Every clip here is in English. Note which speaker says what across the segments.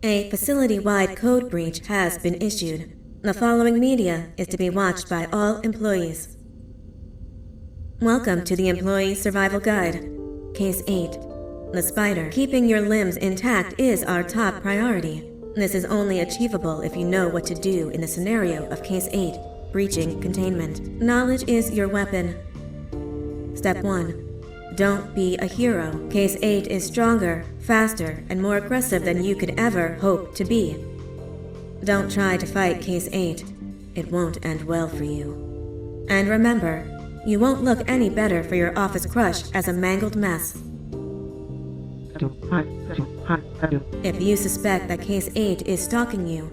Speaker 1: A facility-wide code breach has been issued. The following media is to be watched by all employees. Welcome to the Employee Survival Guide. Case 8. The spider. Keeping your limbs intact is our top priority. This is only achievable if you know what to do in the scenario of Case 8, breaching containment. Knowledge is your weapon. Step 1. Don't be a hero. Case 8 is stronger, faster, and more aggressive than you could ever hope to be. Don't try to fight Case 8. It won't end well for you. And remember, you won't look any better for your office crush as a mangled mess. If you suspect that Case 8 is stalking you,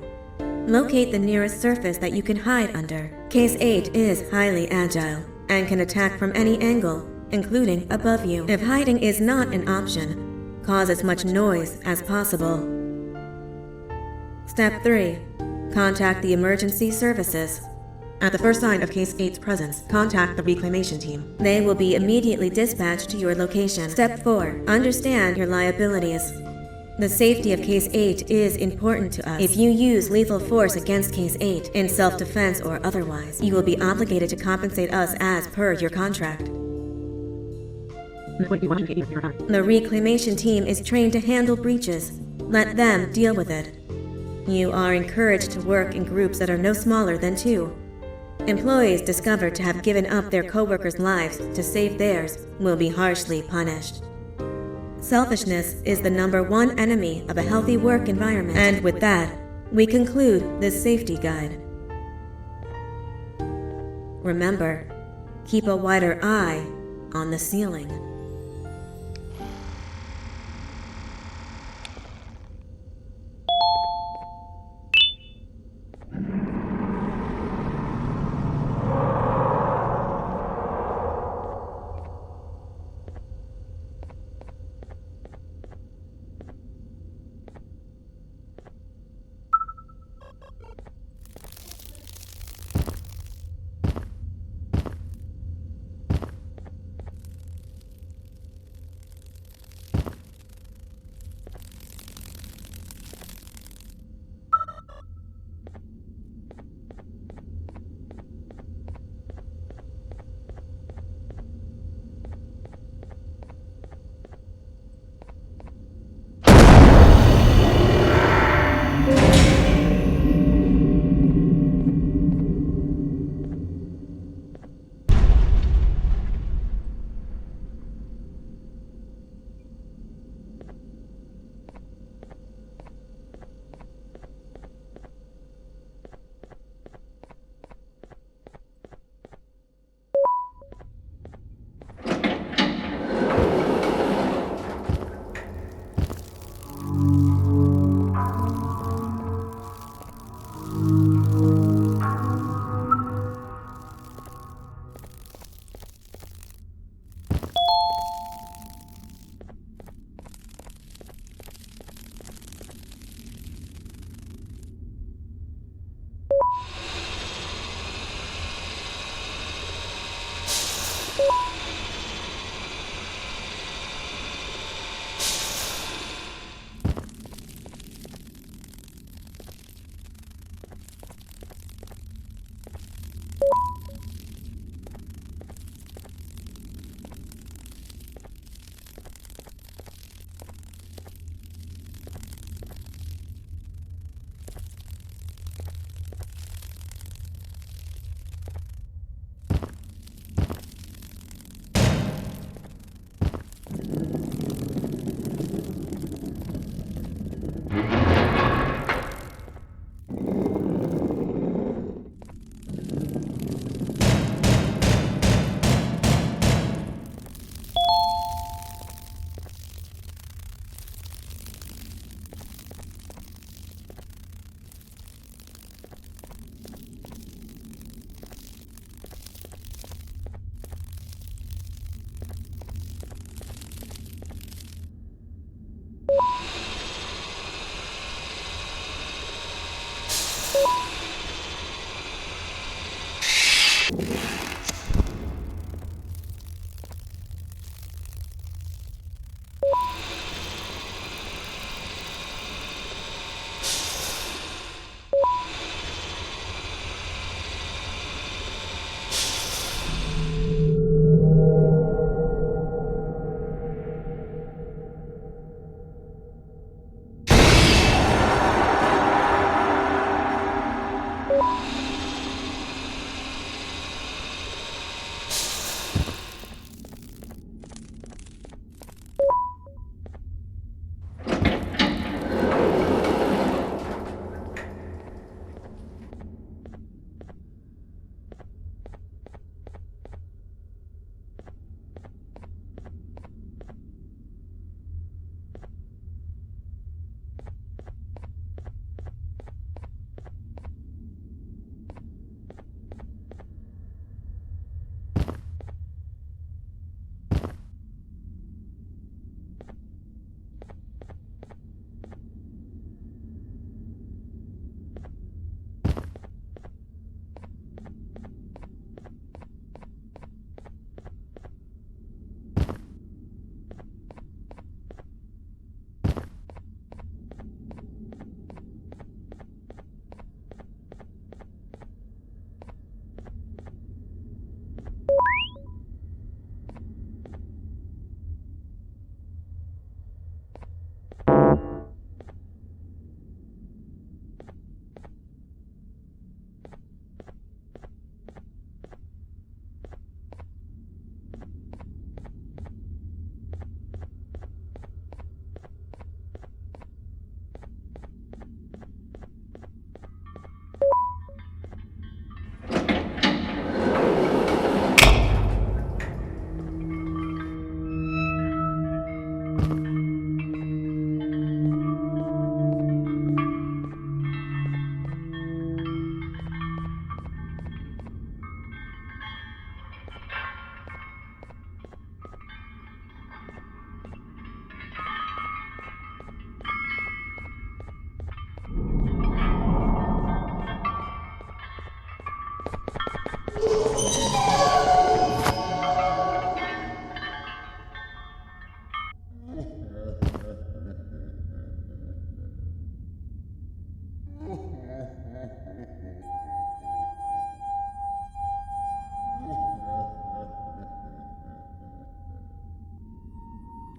Speaker 1: locate the nearest surface that you can hide under. Case 8 is highly agile and can attack from any angle, including above you. If hiding is not an option, cause as much noise as possible. Step 3. Contact the emergency services. At the first sign of Case 8's presence, contact the reclamation team. They will be immediately dispatched to your location. Step 4. Understand your liabilities. The safety of Case 8 is important to us. If you use lethal force against Case 8, in self-defense or otherwise, you will be obligated to compensate us as per your contract. The reclamation team is trained to handle breaches. Let them deal with it. You are encouraged to work in groups that are no smaller than 2. Employees discovered to have given up their coworkers' lives to save theirs will be harshly punished. Selfishness is the #1 enemy of a healthy work environment. And with that, we conclude this safety guide. Remember, keep a wider eye on the ceiling.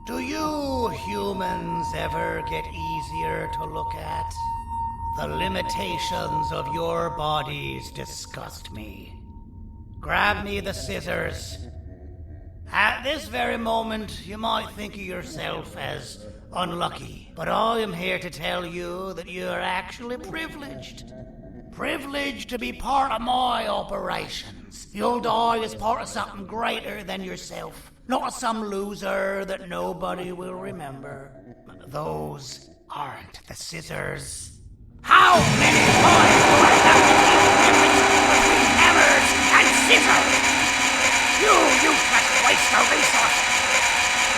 Speaker 2: Do you humans ever get easier to look at? The limitations of your bodies disgust me. Grab me the scissors. At this very moment, you might think of yourself as unlucky, but I am here to tell you that you are actually privileged. Privileged to be part of my operations. You'll die as part of something greater than yourself, not some loser that nobody will remember. Those aren't the scissors. How many times do I have to keep the difference between hammers and scissors? You useless waste of resources!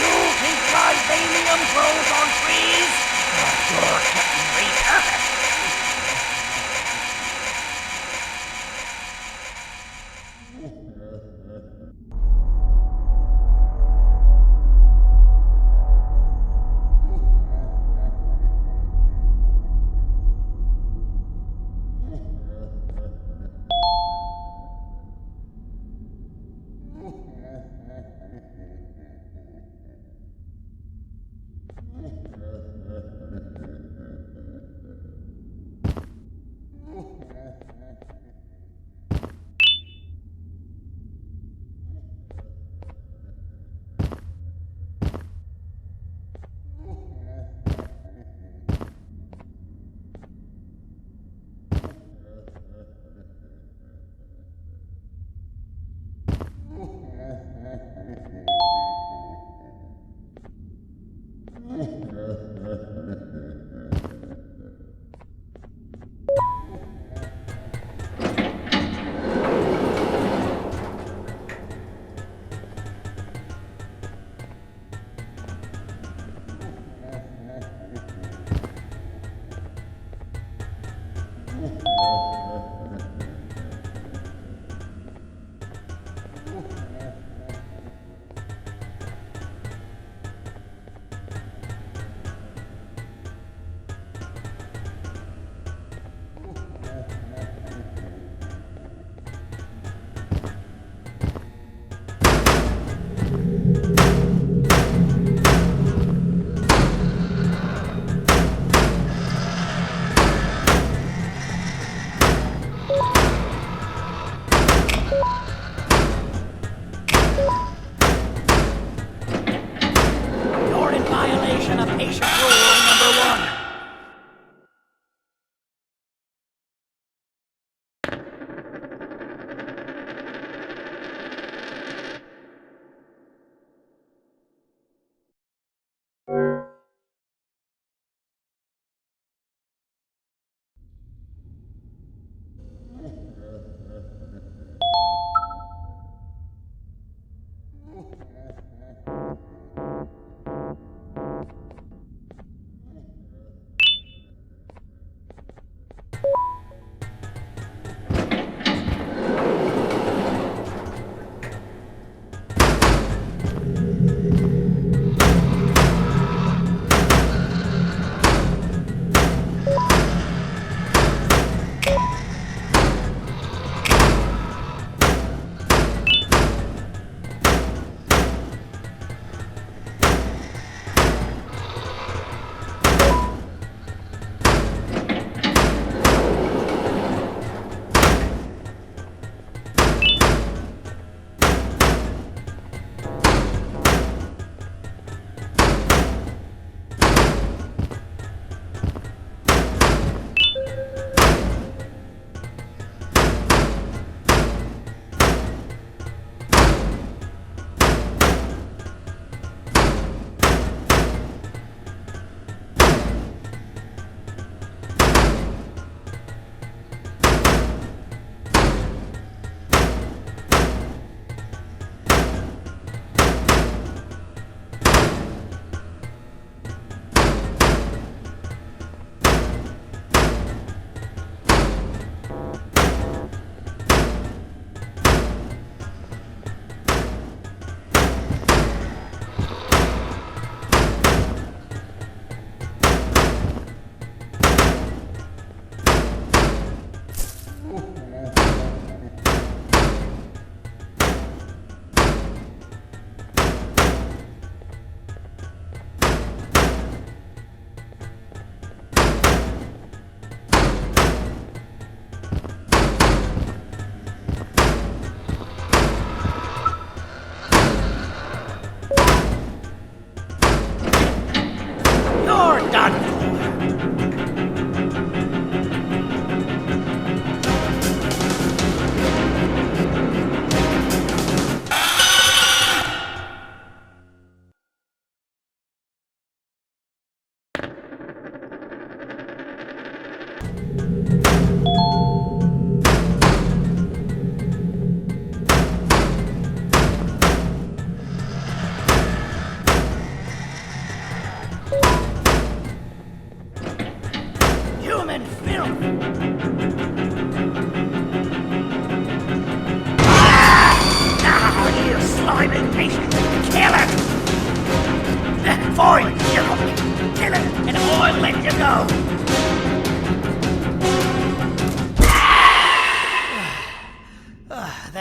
Speaker 2: You think vibranium grows on trees? You're getting repurposed!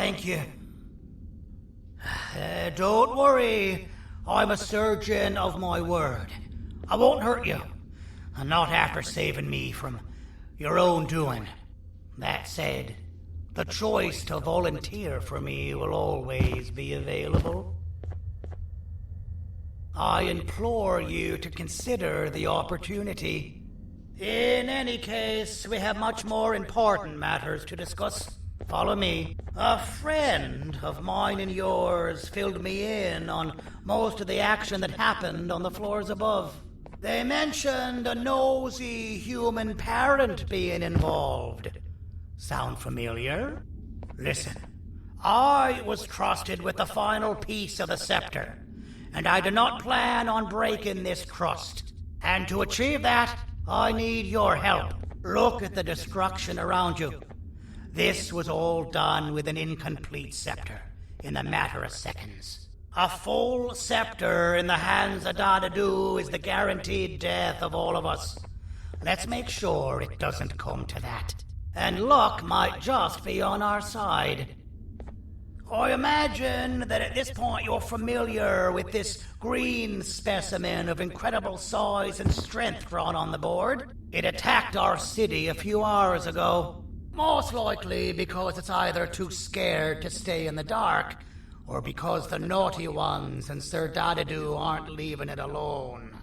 Speaker 2: thank you. Don't worry. I'm a surgeon of my word. I won't hurt you. And not after saving me from your own doing. That said, the choice to volunteer for me will always be available. I implore you to consider the opportunity. In any case, we have much more important matters to discuss. Follow me. A friend of mine and yours filled me in on most of the action that happened on the floors above. They mentioned a nosy human parent being involved. Sound familiar? Listen, I was trusted with the final piece of the scepter, and I do not plan on breaking this trust. And to achieve that, I need your help. Look at the destruction around you. This was all done with an incomplete scepter, in a matter of seconds. A full scepter in the hands of Dadadu is the guaranteed death of all of us. Let's make sure it doesn't come to that. And luck might just be on our side. I imagine that at this point you're familiar with this green specimen of incredible size and strength drawn on the board. It attacked our city a few hours ago. Most likely because it's either too scared to stay in the dark, or because the naughty ones and Sir Dadadu aren't leaving it alone.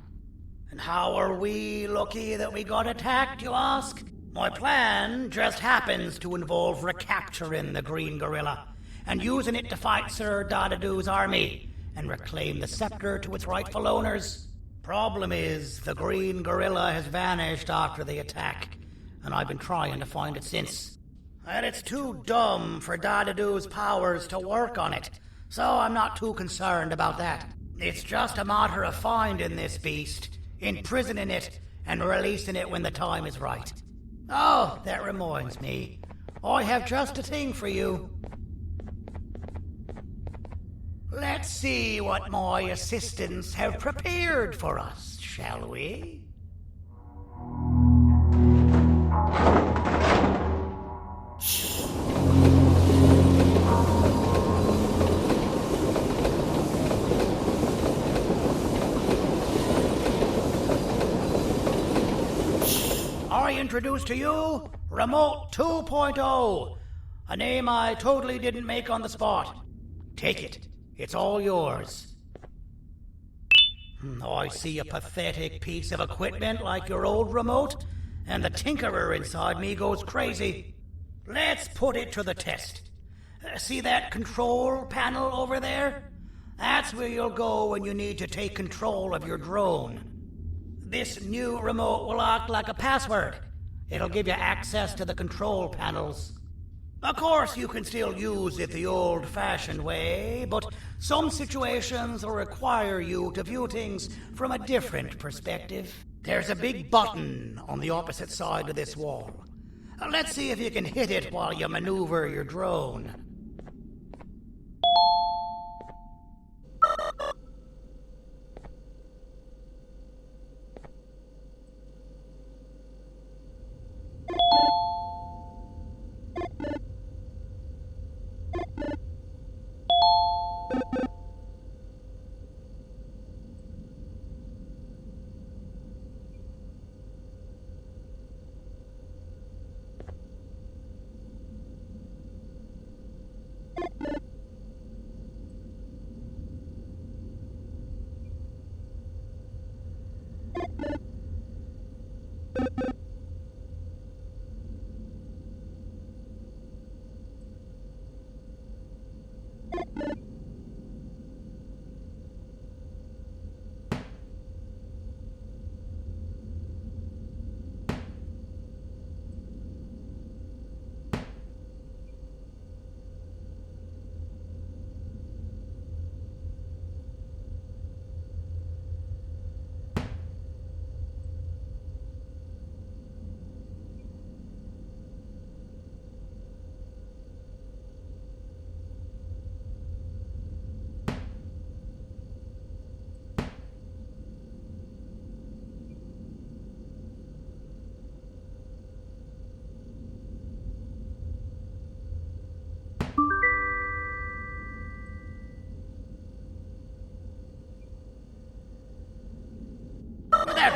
Speaker 2: And how are we lucky that we got attacked, you ask? My plan just happens to involve recapturing the green gorilla and using it to fight Sir Dadadu's army and reclaim the scepter to its rightful owners. Problem is, the green gorilla has vanished after the attack, and I've been trying to find it since. And it's too dumb for Dadadu's powers to work on it, so I'm not too concerned about that. It's just a matter of finding this beast, imprisoning it, and releasing it when the time is right. Oh, that reminds me. I have just a thing for you. Let's see what my assistants have prepared for us, shall we? I introduce to you Remote 2.0, a name I totally didn't make on the spot. Take it. It's all yours. I see a pathetic piece of equipment like your old remote, and the tinkerer inside me goes crazy. Let's put it to the test. See that control panel over there? That's where you'll go when you need to take control of your drone. This new remote will act like a password. It'll give you access to the control panels. Of course, you can still use it the old-fashioned way, but some situations will require you to view things from a different perspective. There's a big button on the opposite side of this wall. Let's see if you can hit it while you maneuver your drone.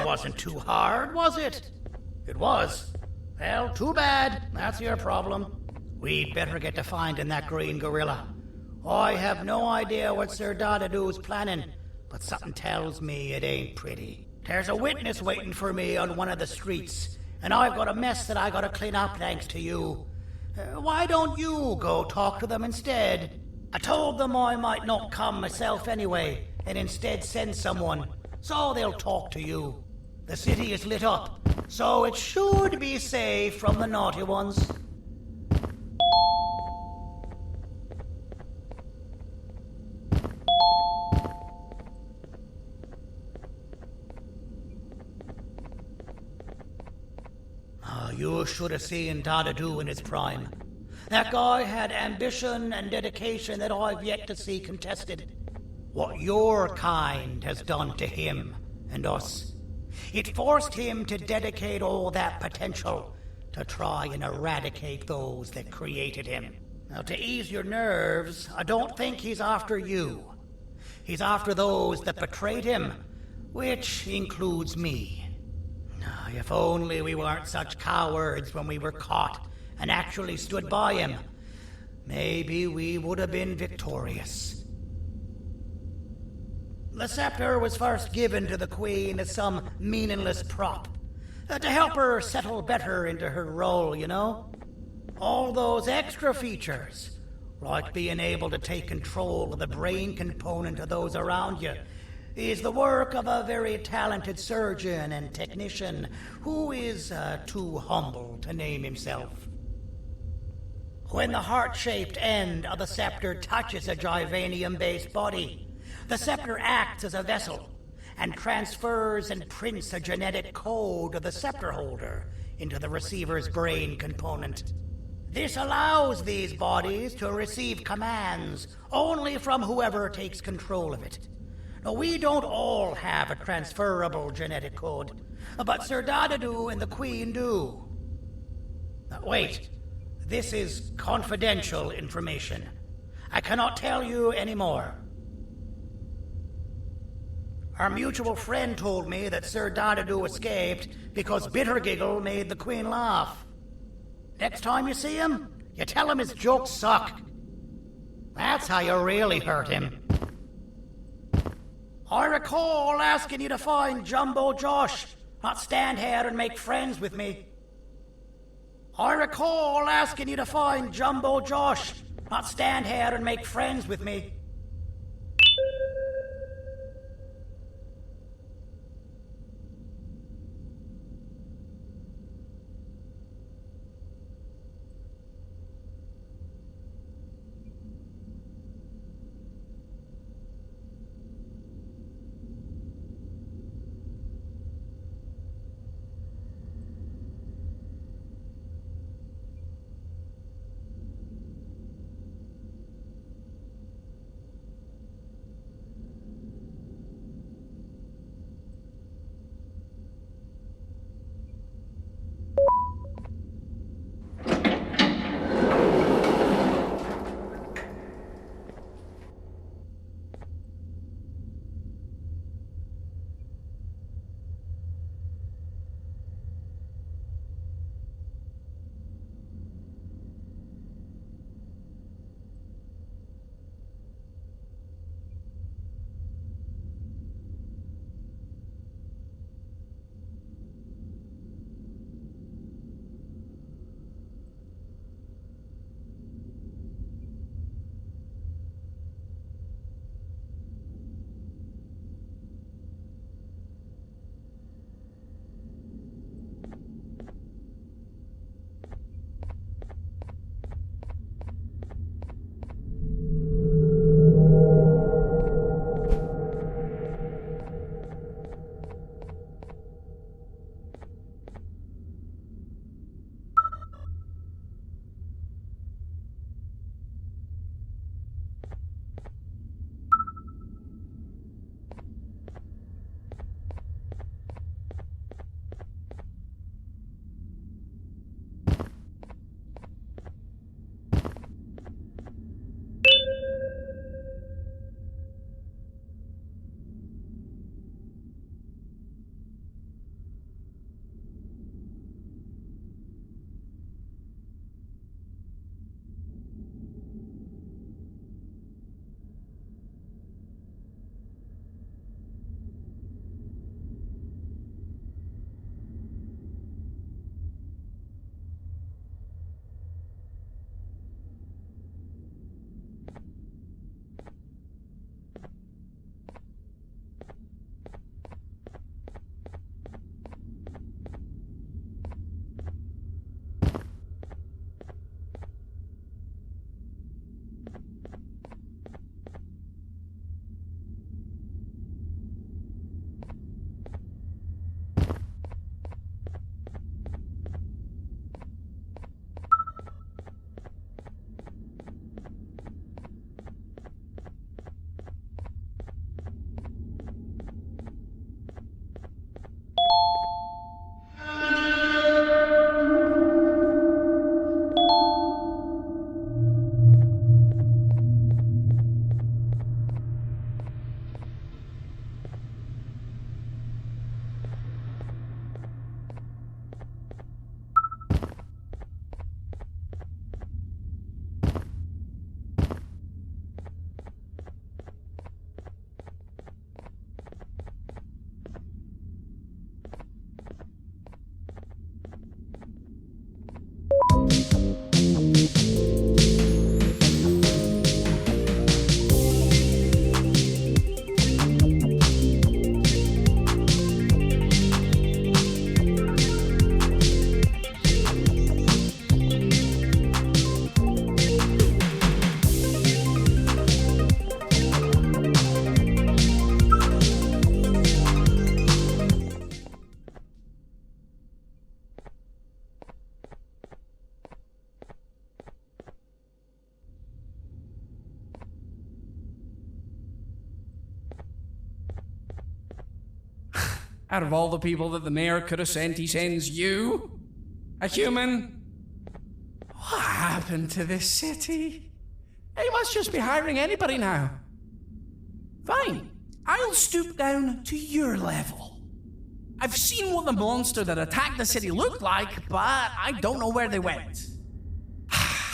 Speaker 2: wasn't too hard, was it? It was. Well, too bad. That's your problem. We'd better get to finding that green gorilla. I have no idea what Sir Dadadoo's planning, but something tells me it ain't pretty. There's a witness waiting for me on one of the streets, and I've got a mess that I gotta clean up thanks to you. Why don't you go talk to them instead? I told them I might not come myself anyway, and instead send someone, so they'll talk to you. The city is lit up, so it should be safe from the naughty ones. You should have seen Dadadoo in his prime. That guy had ambition and dedication that I've yet to see contested. What your kind has done to him and us. It forced him to dedicate all that potential to try and eradicate those that created him. Now, to ease your nerves, I don't think he's after you. He's after those that betrayed him, which includes me. If only we weren't such cowards when we were caught and actually stood by him, maybe we would have been victorious. The scepter was first given to the Queen as some meaningless prop, to help her settle better into her role, you know? All those extra features, like being able to take control of the brain component of those around you, is the work of a very talented surgeon and technician who is too humble to name himself. When the heart-shaped end of the scepter touches a Givanium-based body, the scepter acts as a vessel and transfers and prints a genetic code of the scepter holder into the receiver's brain component. This allows these bodies to receive commands only from whoever takes control of it. Now, we don't all have a transferable genetic code, but Sir Dadadoo and the Queen do. Now, wait, this is confidential information. I cannot tell you any more. Our mutual friend told me that Sir Dadadoo escaped because Bittergiggle made the Queen laugh. Next time you see him, you tell him his jokes suck. That's how you really hurt him. I recall asking you to find Jumbo Josh, not stand here and make friends with me. I recall asking you to find Jumbo Josh, not stand here and make friends with me.
Speaker 3: Out of all the people that the mayor could have sent, he sends you? A human? What happened to this city? He must just be hiring anybody now. Fine, I'll stoop down to your level. I've seen what the monster that attacked the city looked like, but I don't know where they went.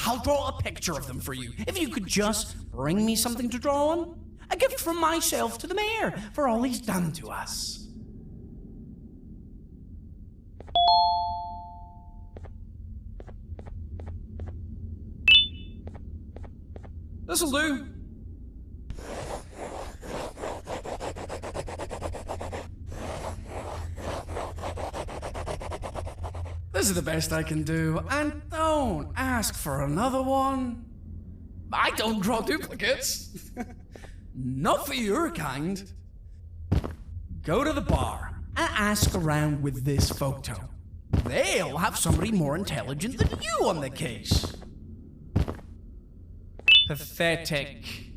Speaker 3: I'll draw a picture of them for you, if you could just bring me something to draw on. A gift from myself to the mayor for all he's done to us. This'll do. This is the best I can do, and don't ask for another one. I don't draw duplicates. Not for your kind. Go to the bar and ask around with this photo. They'll have somebody more intelligent than you on the case. Pathetic.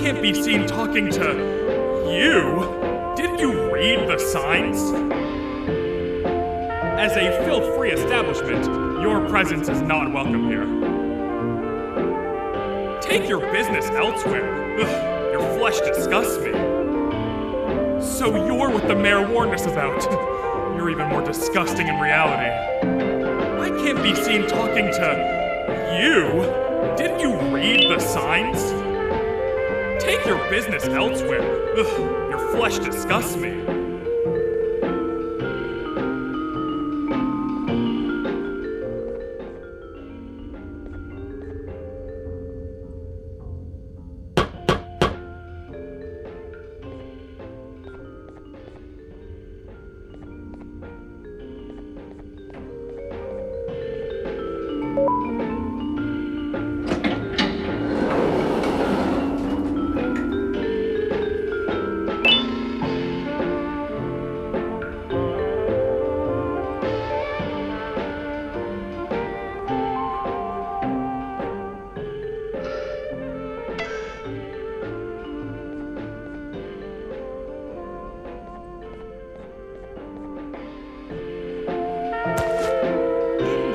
Speaker 4: can't be seen talking to you. Didn't you read the signs? As a filth-free establishment, your presence is not welcome here. Take your business elsewhere. Ugh, your flesh disgusts me. So you're what the mayor warned us about. You're even more disgusting in reality. I can't be seen talking to you. Didn't you read the signs? Take your business elsewhere. Ugh, your flesh disgusts me.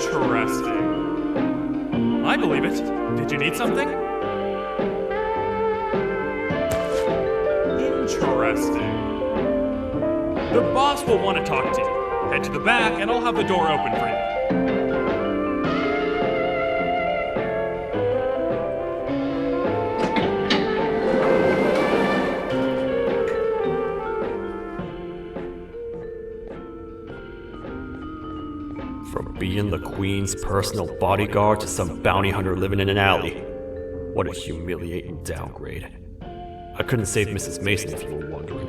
Speaker 4: Interesting. I believe it. Did you need something? Interesting. The boss will want to talk to you. Head to the back and I'll have the door open for you.
Speaker 5: From being the Queen's personal bodyguard to some bounty hunter living in an alley. What a humiliating downgrade. I couldn't save Mrs. Mason if you were wondering.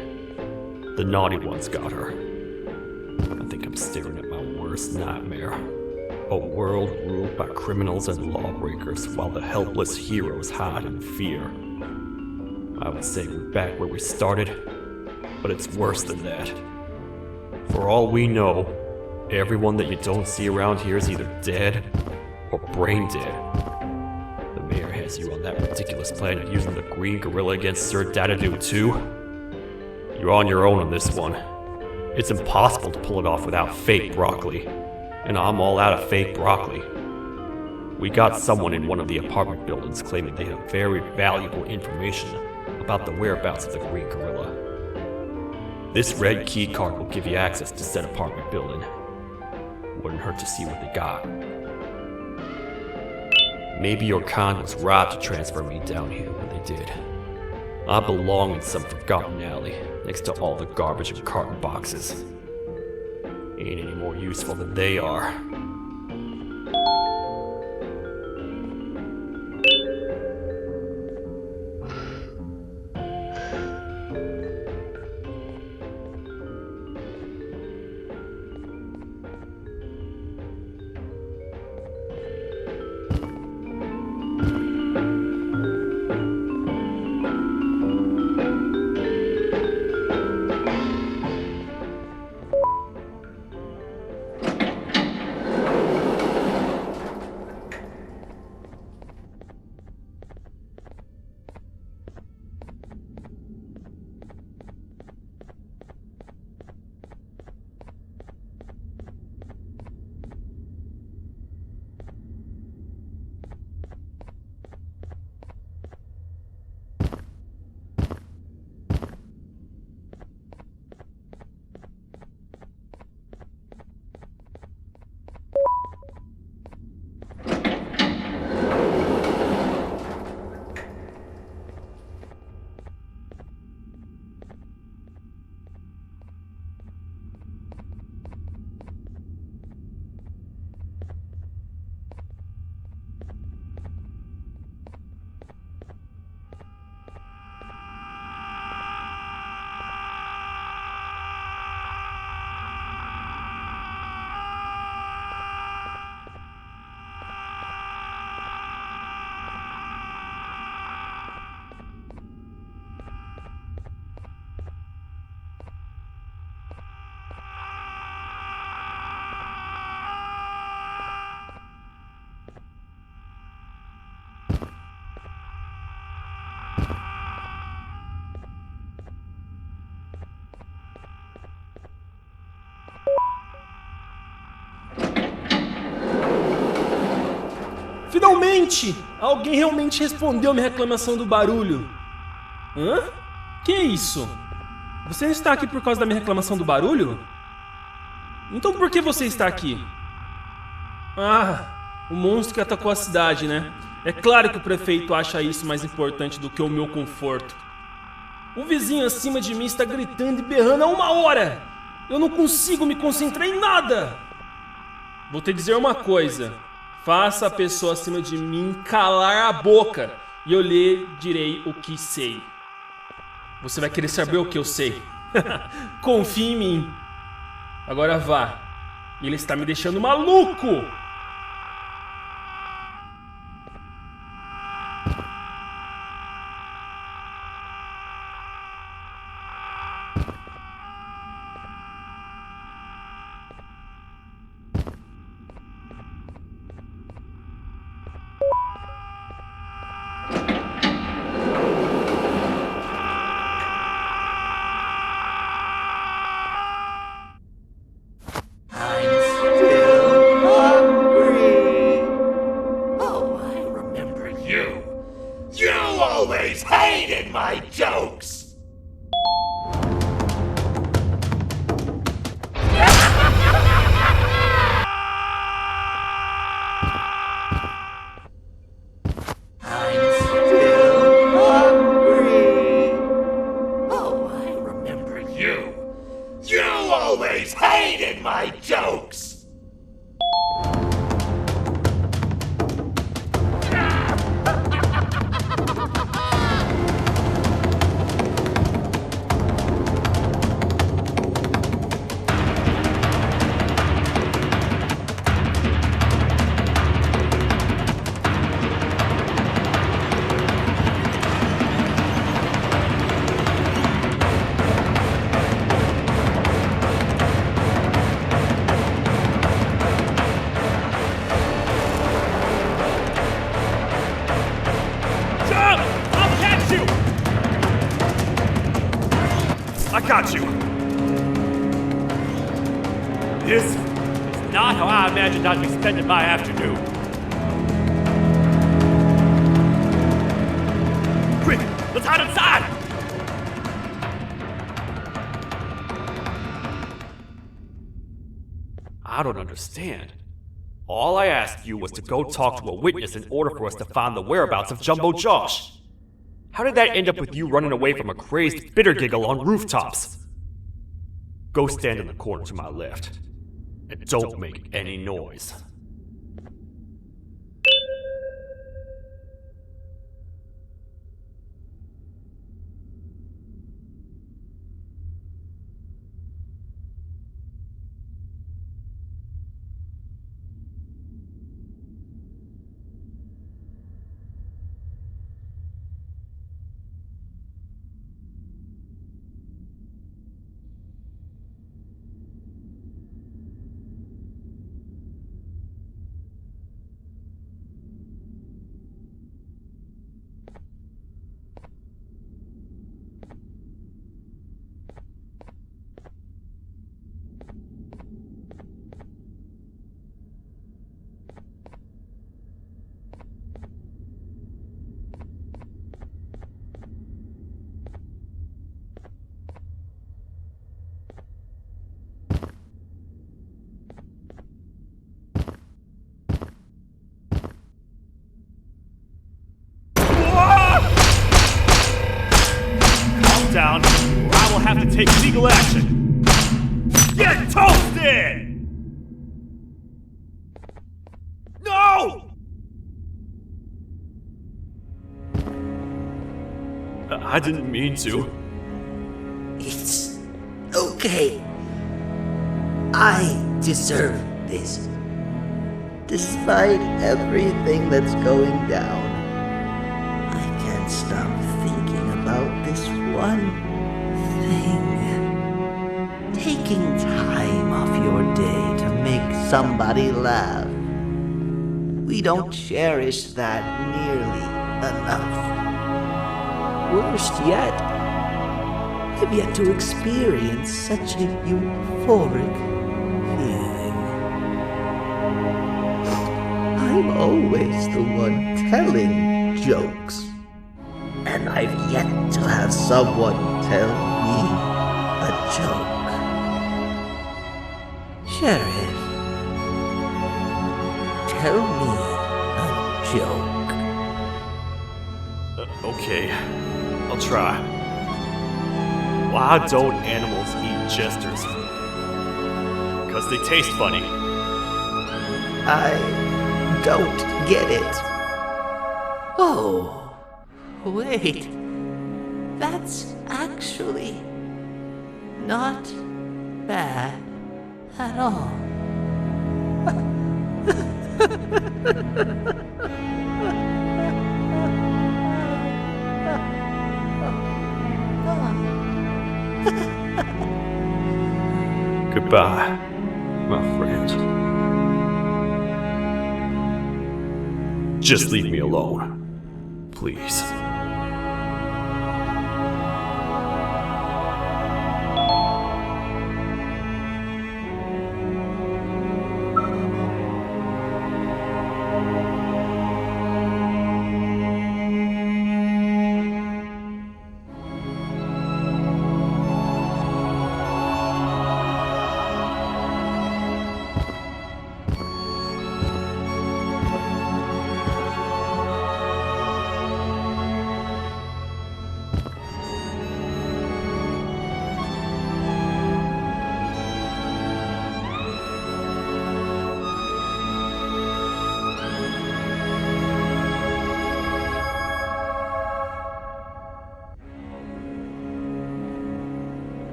Speaker 5: The naughty ones got her. I think I'm staring at my worst nightmare. A world ruled by criminals and lawbreakers while the helpless heroes hide in fear. I would say we're back where we started, but it's worse than that. For all we know, everyone that you don't see around here is either dead or brain dead. The mayor has you on that ridiculous plan of using the green gorilla against Sir Dadadoo too. You're on your own on this one. It's impossible to pull it off without fake broccoli. And I'm all out of fake broccoli. We got someone in one of the apartment buildings claiming they have very valuable information about the whereabouts of the green gorilla. This red key card will give you access to said apartment building. Wouldn't hurt to see what they got. Maybe your con was right to transfer me down here when they did. I belong in some forgotten alley next to all the garbage and carton boxes. Ain't any more useful than they are.
Speaker 6: Alguém realmente respondeu minha reclamação do barulho. Hã? Que isso? Você está aqui por causa da minha reclamação do barulho? Então por que você está aqui? Ah, o monstro que atacou a cidade, né? É claro que o prefeito acha isso mais importante do que o meu conforto. O vizinho acima de mim está gritando e berrando há 1 hora. Eu não consigo me concentrar em nada. Vou te dizer uma coisa. Faça a pessoa acima de mim calar a boca e eu lhe direi o que sei. Você vai querer saber o que eu sei. Confie em mim. Agora vá. Ele está me deixando maluco.
Speaker 2: My jokes! I'm still hungry. Oh, I remember you. You always hated my jokes!
Speaker 5: I got you! This is not how I imagined I'd be spending my afternoon. Quick, let's hide inside! I don't understand. All I asked you was to go talk to a witness in order for us to find the whereabouts of Jumbo Josh. How did that end up with you running away from a crazed bitter giggle on rooftops? Go stand in the corner to my left. And don't make any noise. Down, or I will have to take legal action. Get toasted! No! I didn't mean to.
Speaker 7: It's okay. I deserve this. Despite everything that's going down, I can't stop thinking about this one thing. Taking time off your day to make somebody laugh. We don't cherish that nearly enough. Worst yet, I've yet to experience such a euphoric feeling. I I'm always the one telling jokes. And I've yet to have someone tell me a joke. Sheriff, tell me a joke.
Speaker 5: Okay, I'll try. Why don't animals eat jesters? Because they taste funny.
Speaker 7: I don't get it. Oh, wait. That's actually not bad at all.
Speaker 5: Goodbye, my friend. Just leave me alone, please.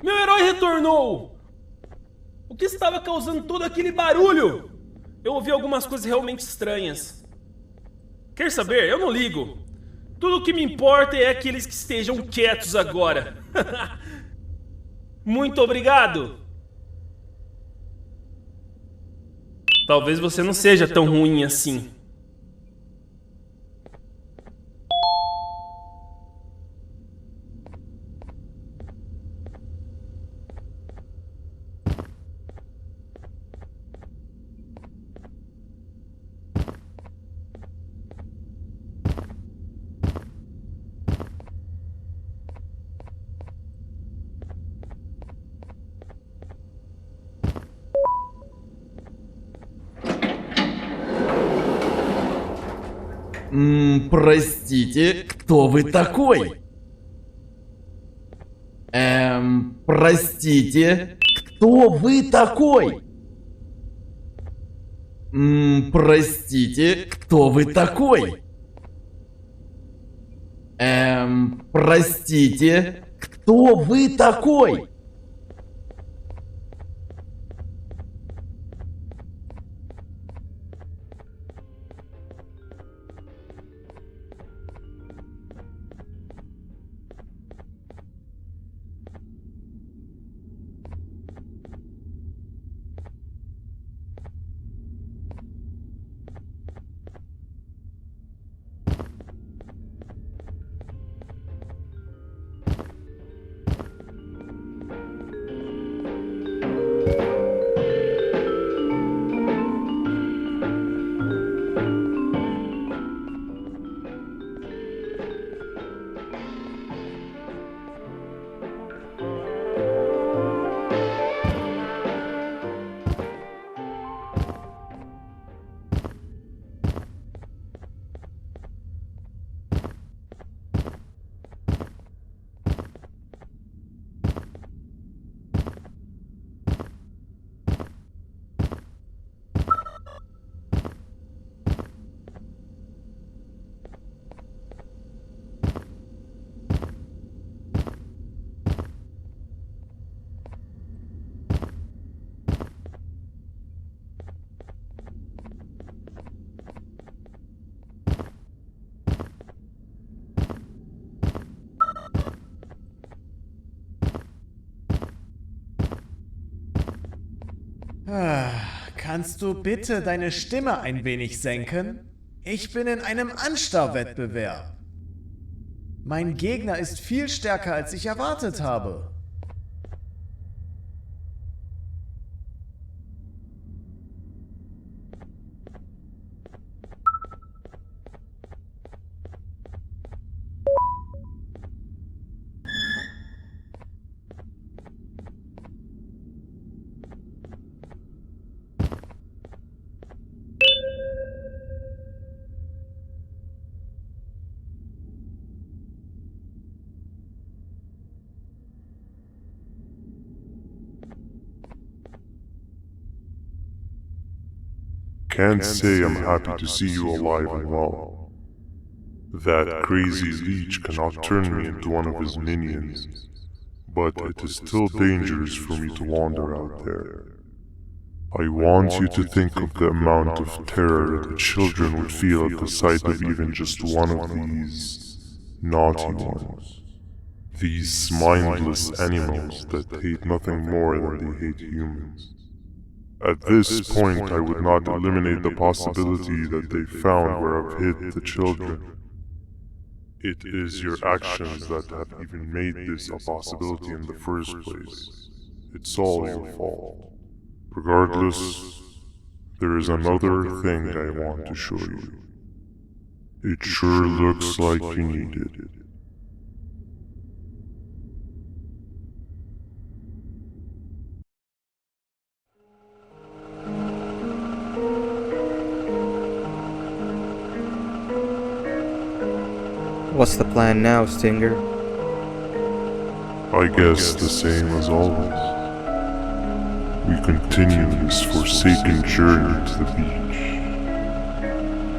Speaker 6: Meu herói retornou! O que estava causando todo aquele barulho? Eu ouvi algumas coisas realmente estranhas. Quer saber? Eu não ligo. Tudo o que me importa é aqueles que estejam quietos agora. Muito obrigado! Talvez você não seja tão ruim assim.
Speaker 8: Простите, кто вы такой? Простите, кто вы такой? Простите, кто вы такой? Простите, кто вы такой?
Speaker 9: Kannst du bitte deine Stimme ein wenig senken? Ich bin in einem Anstarrwettbewerb. Mein Gegner ist viel stärker, als ich erwartet habe.
Speaker 10: Can't say I'm happy to see you alive and well. That crazy leech cannot turn me into one of his minions, but it is still dangerous for me to wander out there. I want you to think of the amount of terror the children would feel at the sight of even just one of these naughty ones. These mindless animals that hate nothing more than they hate humans. At this point, I would not eliminate the possibility that they found where I've hid the children. It is your actions that have even made this a possibility in the first place. It's all your fault. Regardless, there is another thing I want to show you. It sure looks like you need it.
Speaker 11: What's the plan now, Stinger?
Speaker 10: I guess the same as always. We continue this forsaken journey to the beach.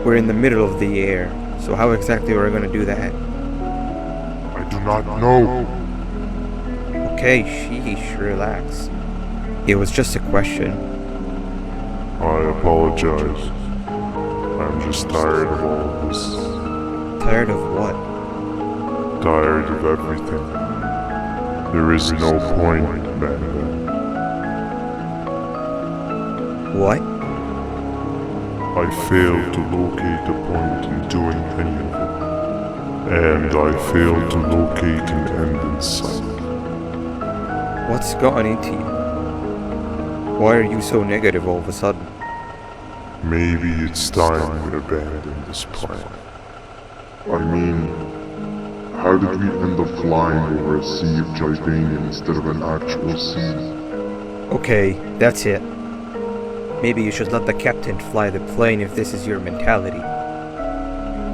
Speaker 11: We're in the middle of the air, so how exactly are we going to do that?
Speaker 10: I do not know.
Speaker 11: Okay, sheesh, relax. It was just a question.
Speaker 10: I apologize. I'm just tired of all of this.
Speaker 11: Tired of what?
Speaker 10: Tired of everything. There is no point, Banban.
Speaker 11: What?
Speaker 10: I failed to locate a point in doing any of it. And I failed to locate an end in sight.
Speaker 11: What's gotten into you? Why are you so negative all of a sudden?
Speaker 10: Maybe it's time we abandon this plan. I mean, how did we end up flying over a sea of Jivanium instead of an actual sea?
Speaker 11: Okay, that's it. Maybe you should let the captain fly the plane if this is your mentality.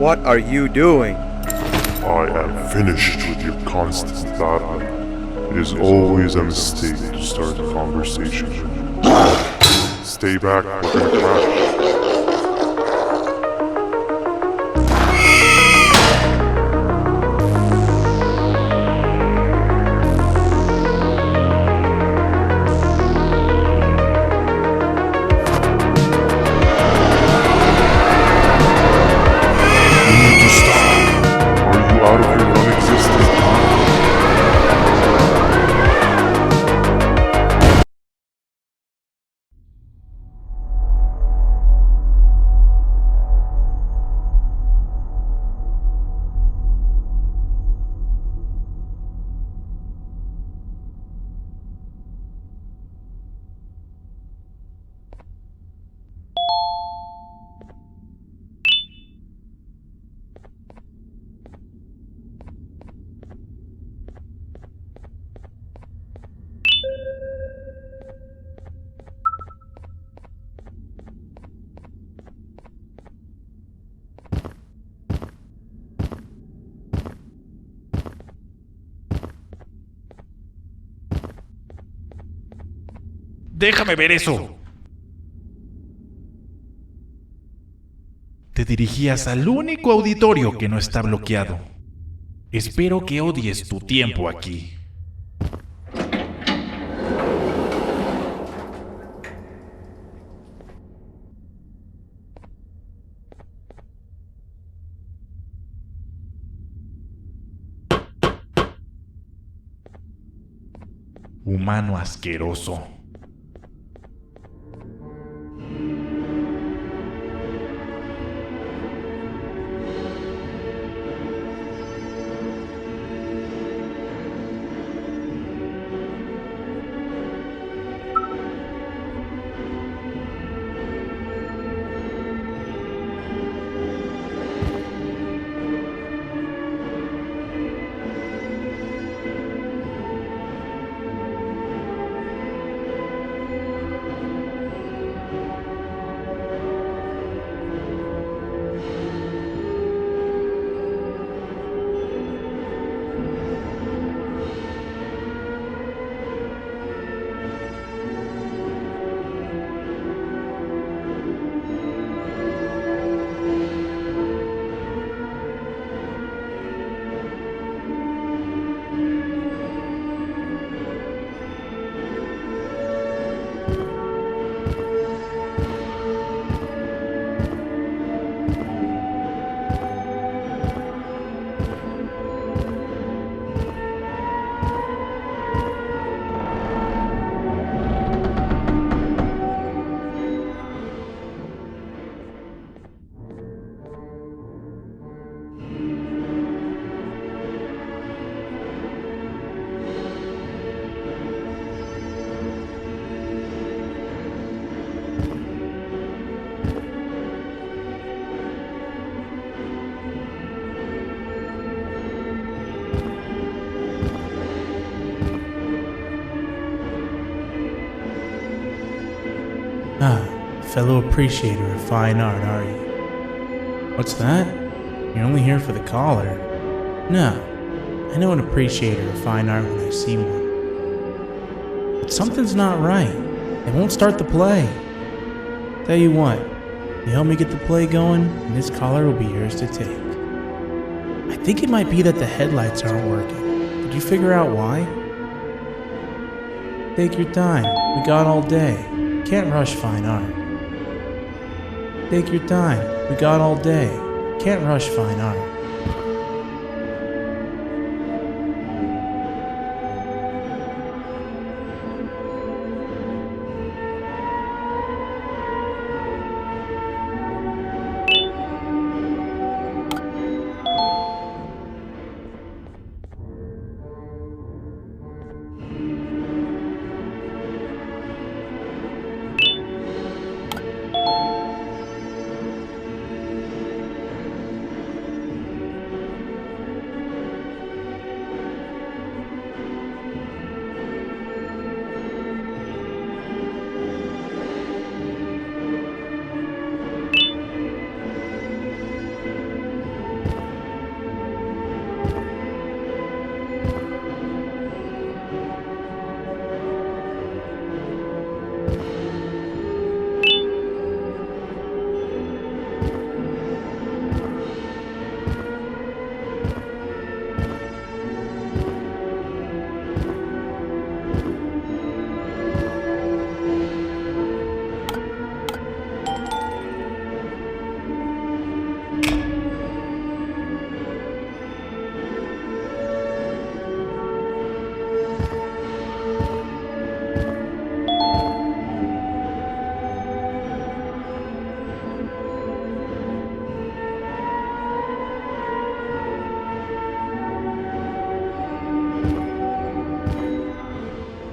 Speaker 11: What are you doing?
Speaker 10: I am finished with your constant battling. It is always a mistake to start a conversation. Stay back, we're gonna crash.
Speaker 8: ¡Déjame ver eso! Te dirigías al único auditorio que no está bloqueado. Espero que odies tu tiempo aquí. Humano asqueroso.
Speaker 12: Fellow appreciator of fine art, are you? What's that? You're only here for the collar? No, I know an appreciator of fine art when I see one. But something's not right. They won't start the play. Tell you what, you help me get the play going, and this collar will be yours to take. I think it might be that the headlights aren't working. Did you figure out why? Take your time. We got all day. Can't rush fine art. Take your time. We got all day. Can't rush fine art.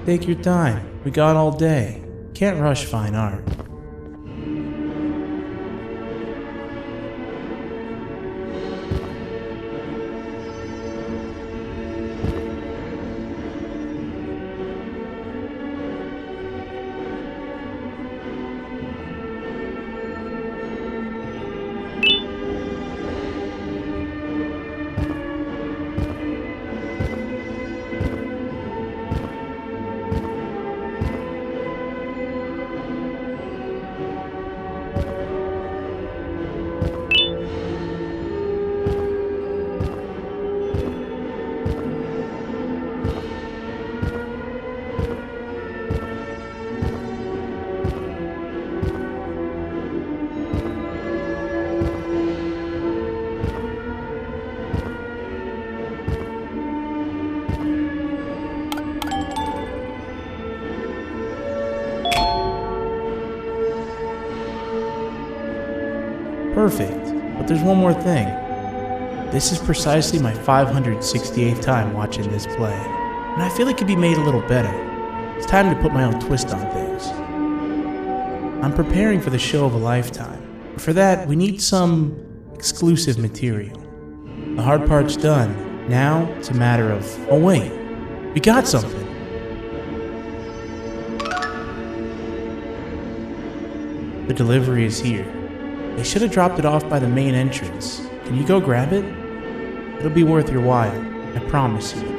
Speaker 12: Take your time. We got all day. Can't rush fine art. Perfect, but there's one more thing. This is precisely my 568th time watching this play, and I feel it could be made a little better. It's time to put my own twist on things. I'm preparing for the show of a lifetime. For that, we need some exclusive material. The hard part's done. Now, it's a matter of, oh wait, we got something. The delivery is here. They should have dropped it off by the main entrance. Can you go grab it? It'll be worth your while, I promise you.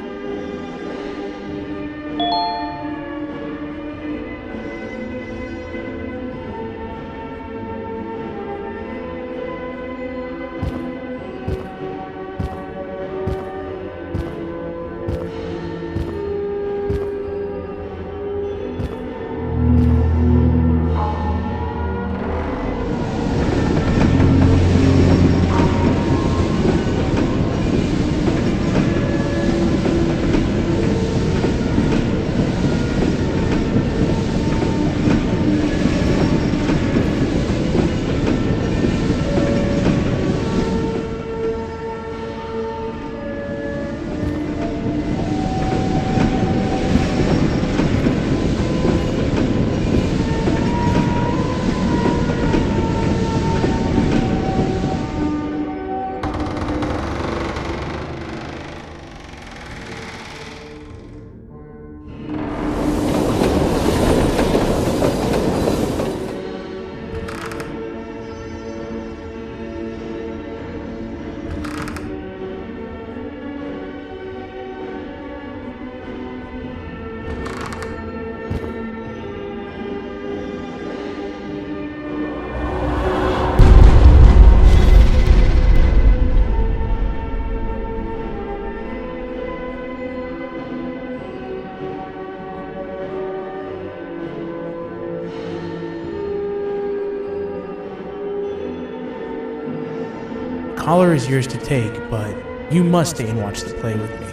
Speaker 12: collar is yours to take, but you must stay and watch the play with me.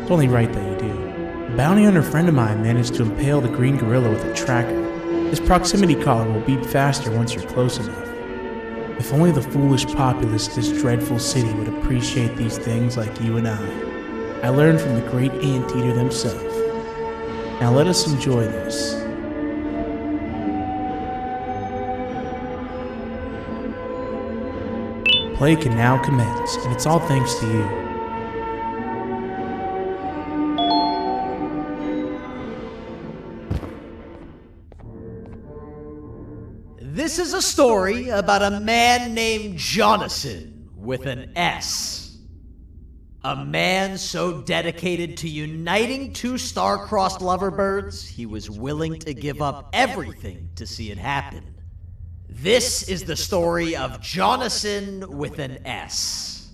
Speaker 12: It's only right that you do. A bounty hunter friend of mine managed to impale the green gorilla with a tracker. This proximity collar will beep faster once you're close enough. If only the foolish populace of this dreadful city would appreciate these things like you and I learned from the great anteater himself. Now let us enjoy this. Play can now commence, and it's all thanks to you.
Speaker 2: This is a story about a man named Jonathan with an S. A man so dedicated to uniting two star-crossed loverbirds, he was willing to give up everything to see it happen. This is the story of Jonathan with an S.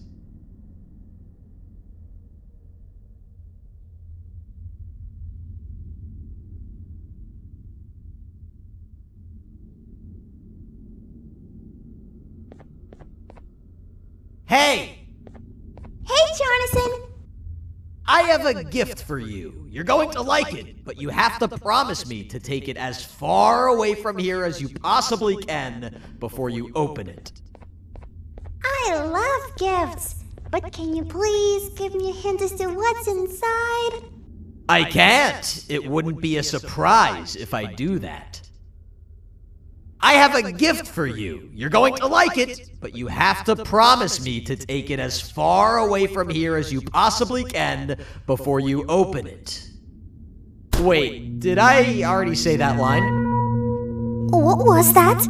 Speaker 2: Hey!
Speaker 13: Hey, Jonathan!
Speaker 2: I have a gift for you. You're going to like it, but you have to promise me to take it as far away from here as you possibly can before you open it.
Speaker 13: I love gifts, but can you please give me a hint as to what's inside?
Speaker 2: I can't. It wouldn't be a surprise if I do that. I have a gift for you. You're going to like it, but you have to promise me to take it as far away from here as you possibly can before you open it. Wait, did I already say that line?
Speaker 13: What was that?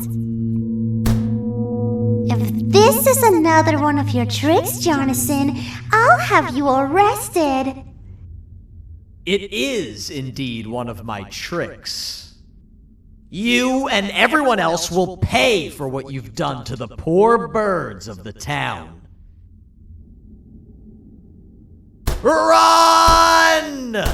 Speaker 13: If this is another one of your tricks, Jonathan, I'll have you arrested.
Speaker 2: It is indeed one of my tricks. You and everyone else will pay for what you've done to the poor birds of the town. Run!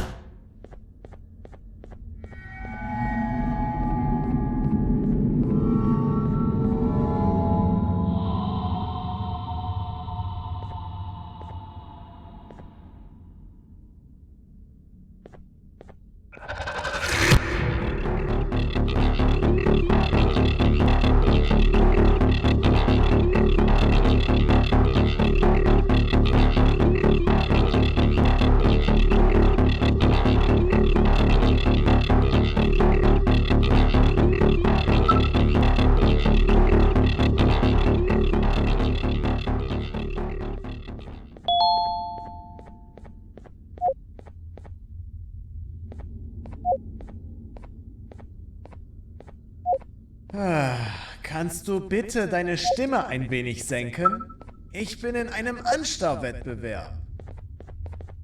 Speaker 9: Kannst du bitte deine Stimme ein wenig senken? Ich bin in einem Anstarrwettbewerb.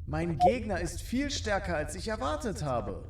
Speaker 9: Mein Gegner ist viel stärker, als ich erwartet habe.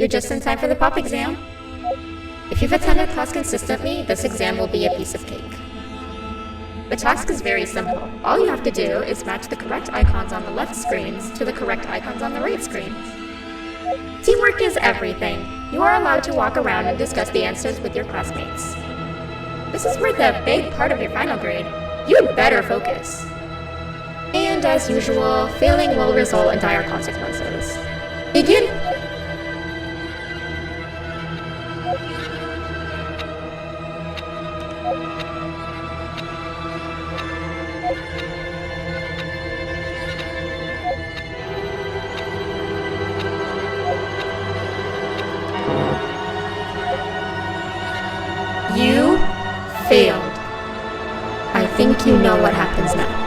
Speaker 14: just in time for the pop exam. If you've attended class consistently, this exam will be a piece of cake. The task is very simple. All you have to do is match the correct icons on the left screens to the correct icons on the right screens. Teamwork is everything. You are allowed to walk around and discuss the answers with your classmates. This is worth a big part of your final grade. You'd better focus. And as usual, failing will result in dire consequences. Begin! You failed. I think you know what happens now.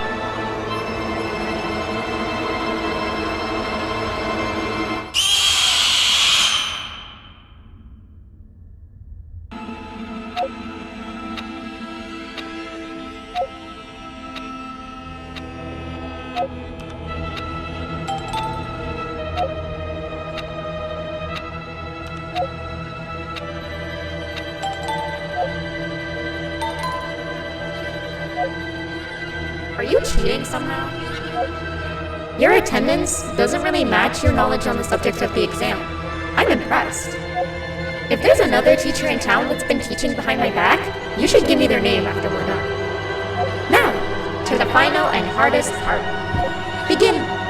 Speaker 14: Are you cheating somehow? Your attendance doesn't really match your knowledge on the subject of the exam. I'm impressed. If there's another teacher in town that's been teaching behind my back, you should give me their name after we're done. Now, to the final and hardest part. Begin!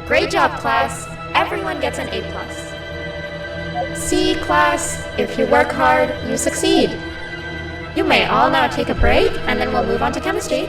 Speaker 14: Great job, class. Everyone gets an A+. See, class, if you work hard, you succeed. You may all now take a break, and then we'll move on to chemistry.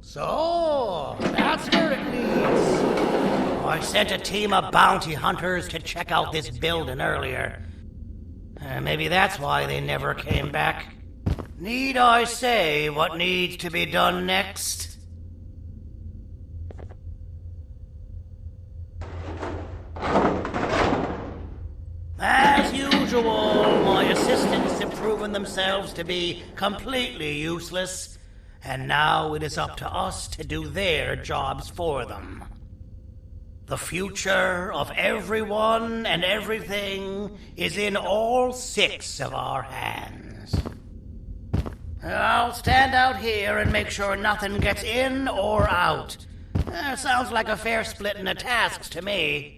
Speaker 2: So, that's where it leads. I sent a team of bounty hunters to check out this building earlier. Maybe that's why they never came back. Need I say what needs to be done next? As usual, my assistant's improving the themselves to be completely useless, and now it is up to us to do their jobs for them. The future of everyone and everything is in all 6 of our hands. I'll stand out here and make sure nothing gets in or out. Sounds like a fair splitting of tasks to me.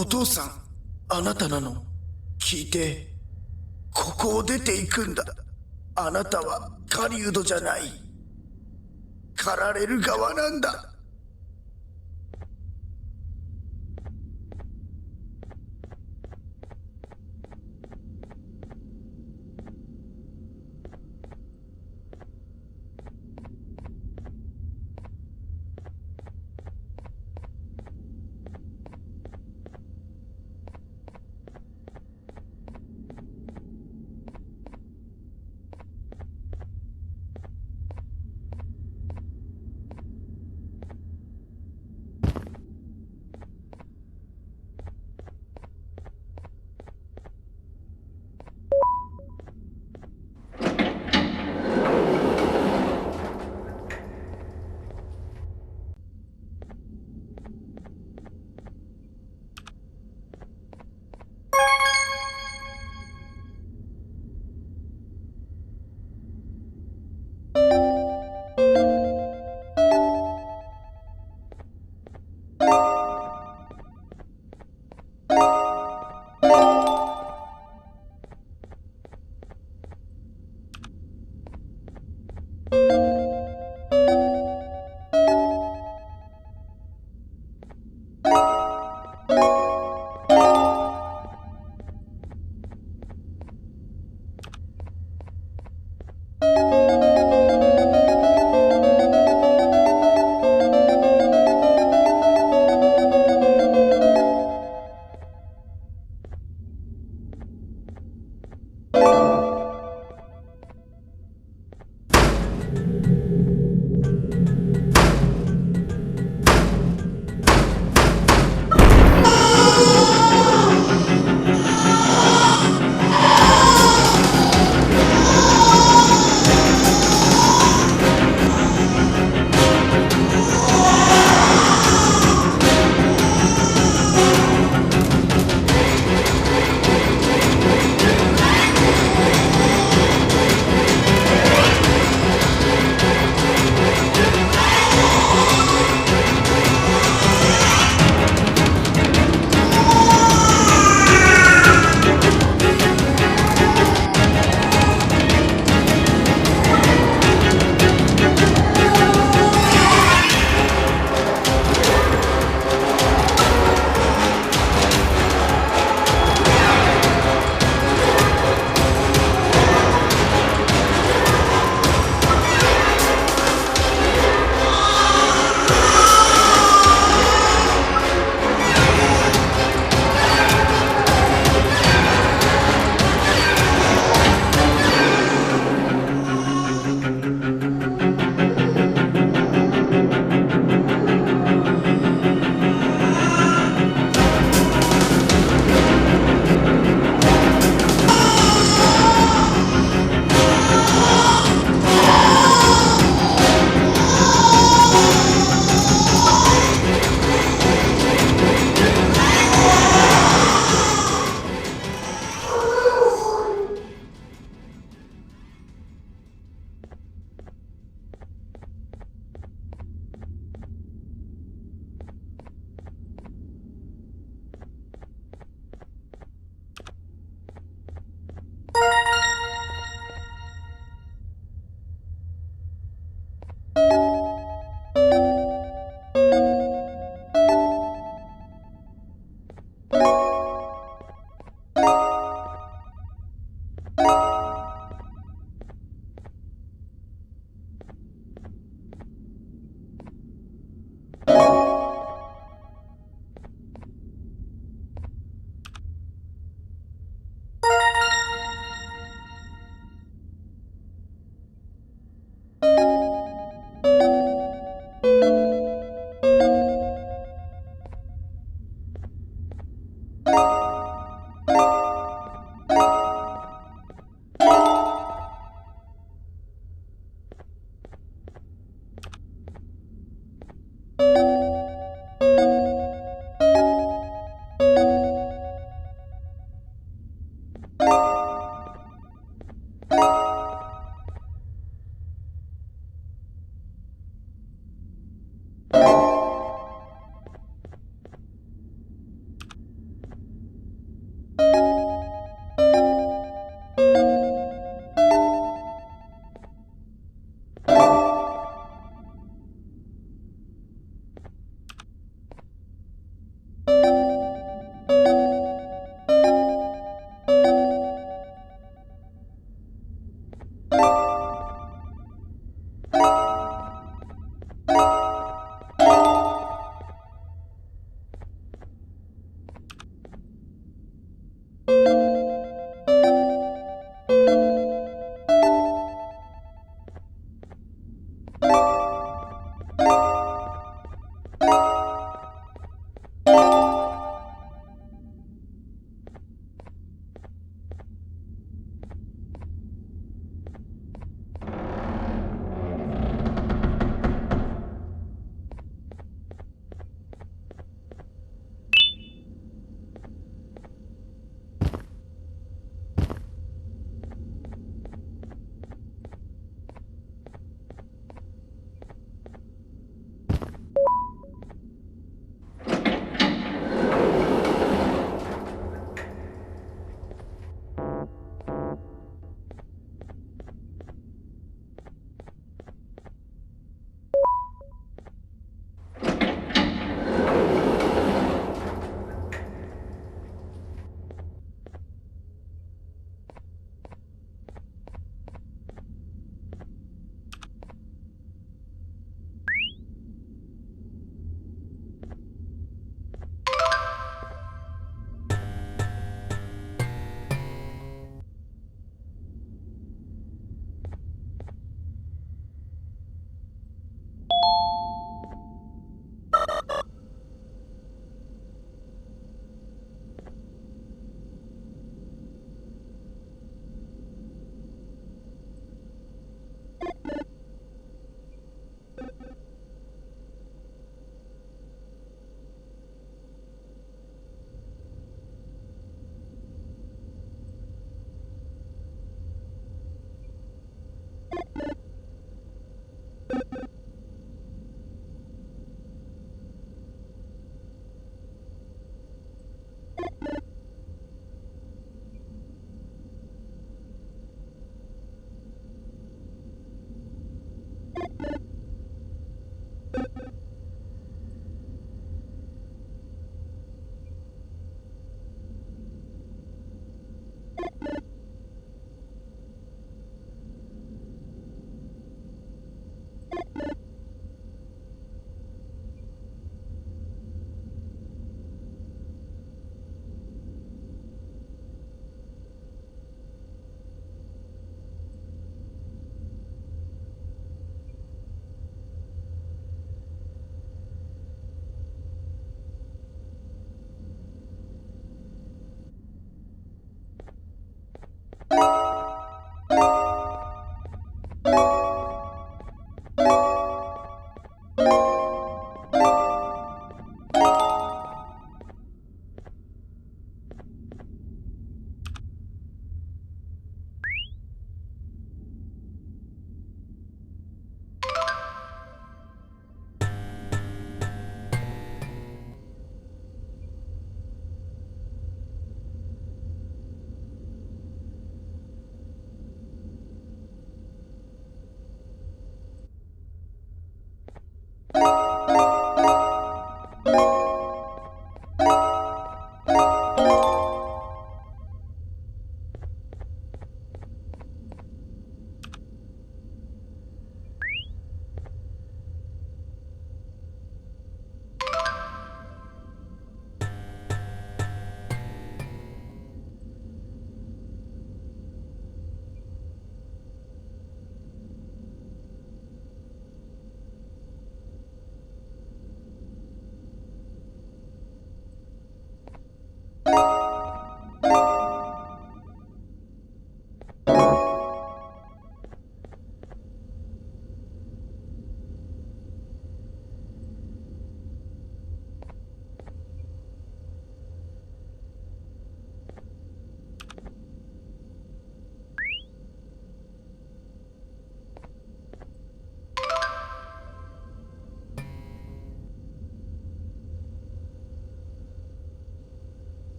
Speaker 15: お父さん、あなたなの？聞いて、ここを出ていくんだ。あなたは狩人じゃない。狩られる側なんだ。
Speaker 13: you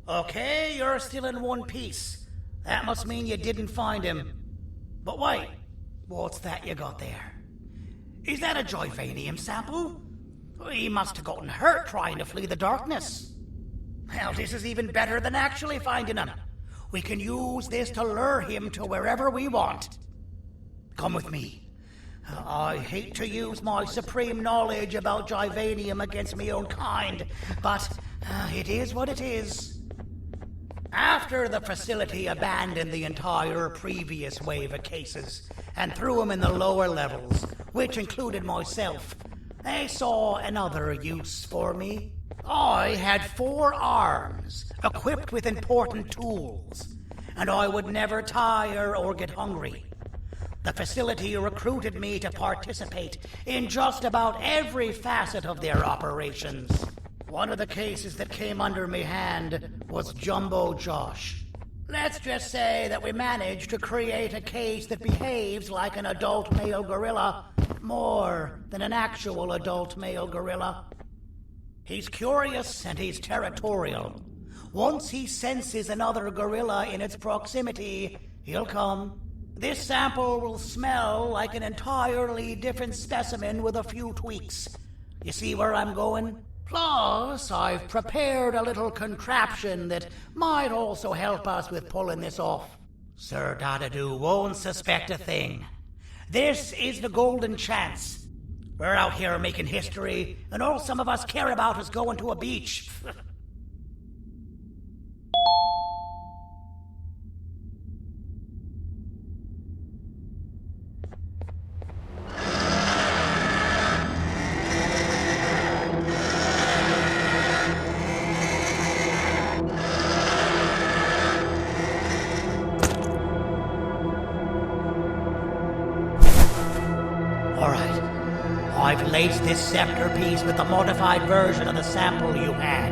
Speaker 2: Okay, you're still in one piece. That must mean you didn't find him. But wait, what's that you got there? Is that a Joyvanium sample? He must have gotten hurt trying to flee the darkness. Well, this is even better than actually finding him. We can use this to lure him to wherever we want. Come with me. I hate to use my supreme knowledge about Joyvanium against my own kind, but it is what it is. After the facility abandoned the entire previous wave of cases and threw them in the lower levels, which included myself, they saw another use for me. I had 4 arms, equipped with important tools, and I would never tire or get hungry. The facility recruited me to participate in just about every facet of their operations. One of the cases that came under me hand was Jumbo Josh. Let's just say that we managed to create a case that behaves like an adult male gorilla, more than an actual adult male gorilla. He's curious and he's territorial. Once he senses another gorilla in its proximity, he'll come. This sample will smell like an entirely different specimen with a few tweaks. You see where I'm going? Plus, I've prepared a little contraption that might also help us with pulling this off. Sir Dadadoo won't suspect a thing. This is the golden chance. We're out here making history, and all some of us care about is going to a beach. I've laced this scepter piece with the modified version of the sample you had.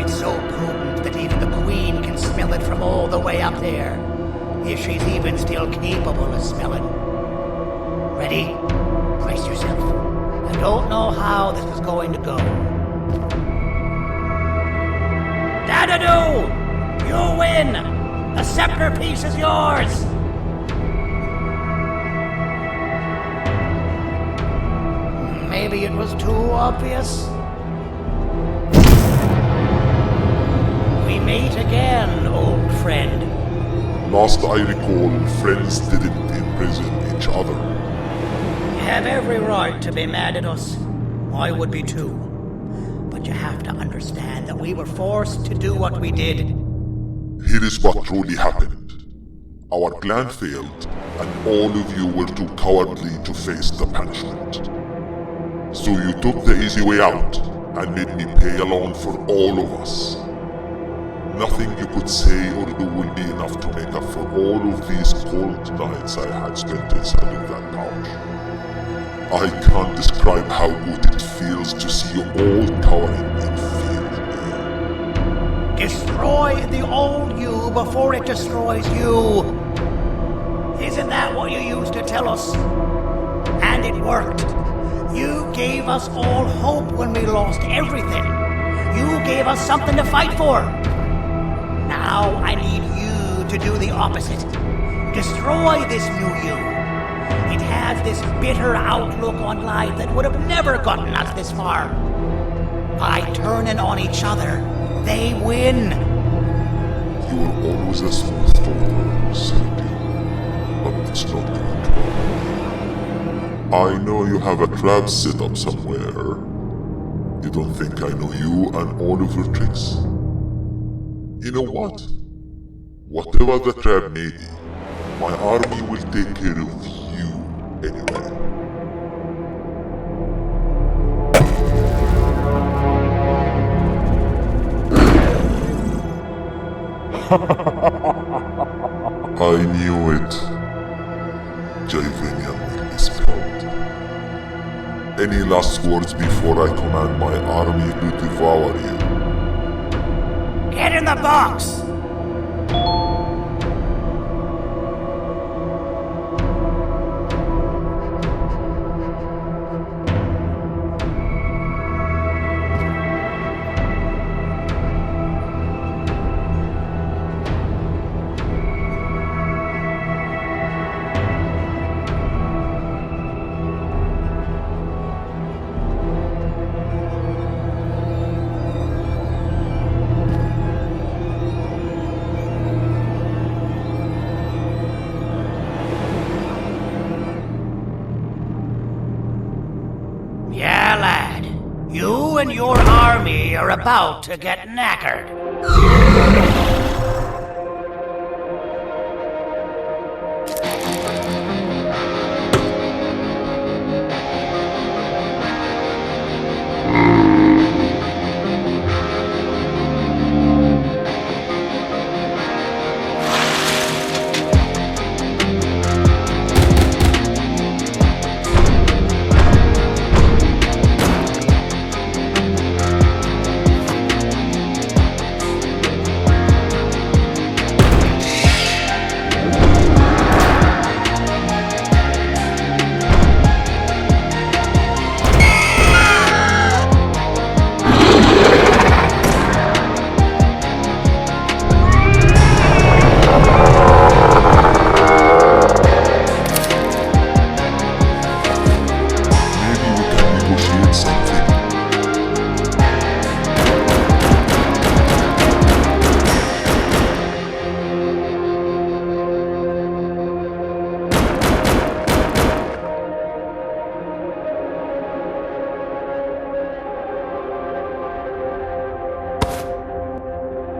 Speaker 2: It's so potent that even the Queen can smell it from all the way up there, if she's even still capable of smelling. Ready? Brace yourself. I don't know how this is going to go. Xanadu! You win! The scepter piece is yours! Maybe it was too obvious? We meet again, old friend.
Speaker 10: Last I recall, friends didn't imprison each other.
Speaker 2: You have every right to be mad at us. I would be too. But you have to understand that we were forced to do what we did.
Speaker 10: Here is what truly happened. Our clan failed, and all of you were too cowardly to face the punishment. So you took the easy way out, and made me pay alone for all of us. Nothing you could say or do will be enough to make up for all of these cold nights I had spent inside of that pouch. I can't describe how good it feels to see you all cowering in fear.
Speaker 2: Destroy the old you before it destroys you. Isn't that what you used to tell us? And it worked. You gave us all hope when we lost everything. You gave us something to fight for. Now I need you to do the opposite. Destroy this new you. It has this bitter outlook on life that would have never gotten us this far. By turning on each other, they win.
Speaker 10: You were always a smooth talker, Sandy. But it's not going to work. I know you have a trap set up somewhere. You don't think I know you and all of your tricks? You know what? Whatever the trap may be, my army will take care of you anyway. I knew it. Javanian will be spelled. Any last words before I command my army to devour you?
Speaker 2: Get in the box! Yeah, lad. You and your army are about to get knackered.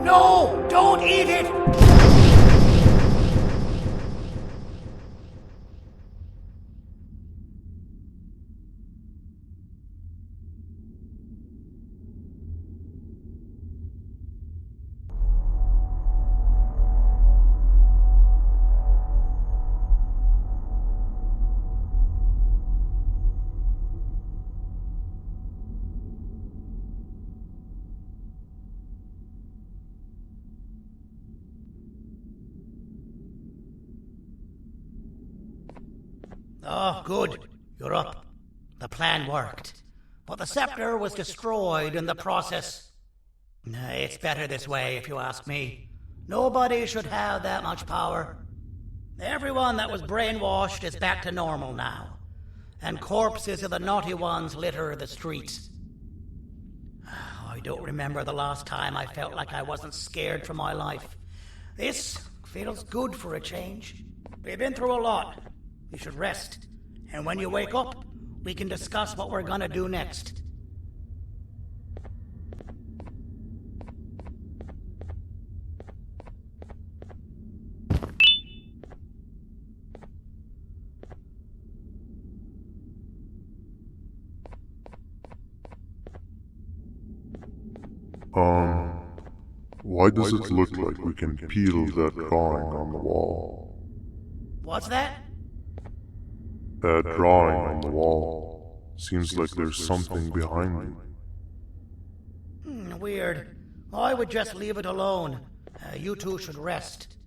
Speaker 2: No! Don't eat it! Oh, good. You're up. The plan worked. But the scepter was destroyed in the process. It's better this way, if you ask me. Nobody should have that much power. Everyone that was brainwashed is back to normal now, and corpses of the naughty ones litter the streets. I don't remember the last time I felt like I wasn't scared for my life. This feels good for a change. We've been through a lot. You should rest, and when you wake up, we can discuss what we're gonna do next.
Speaker 10: Why does it look like we can peel that drawing on the wall?
Speaker 2: What's that?
Speaker 10: That drawing on the wall. Seems like there's something behind it.
Speaker 2: Weird. I would just leave it alone. You two should rest.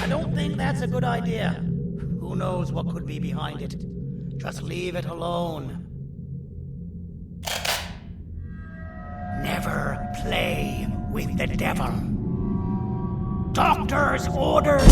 Speaker 2: I don't think that's a good idea. Who knows what could be behind it? Just leave it alone. Never play with the devil. Doctor's orders!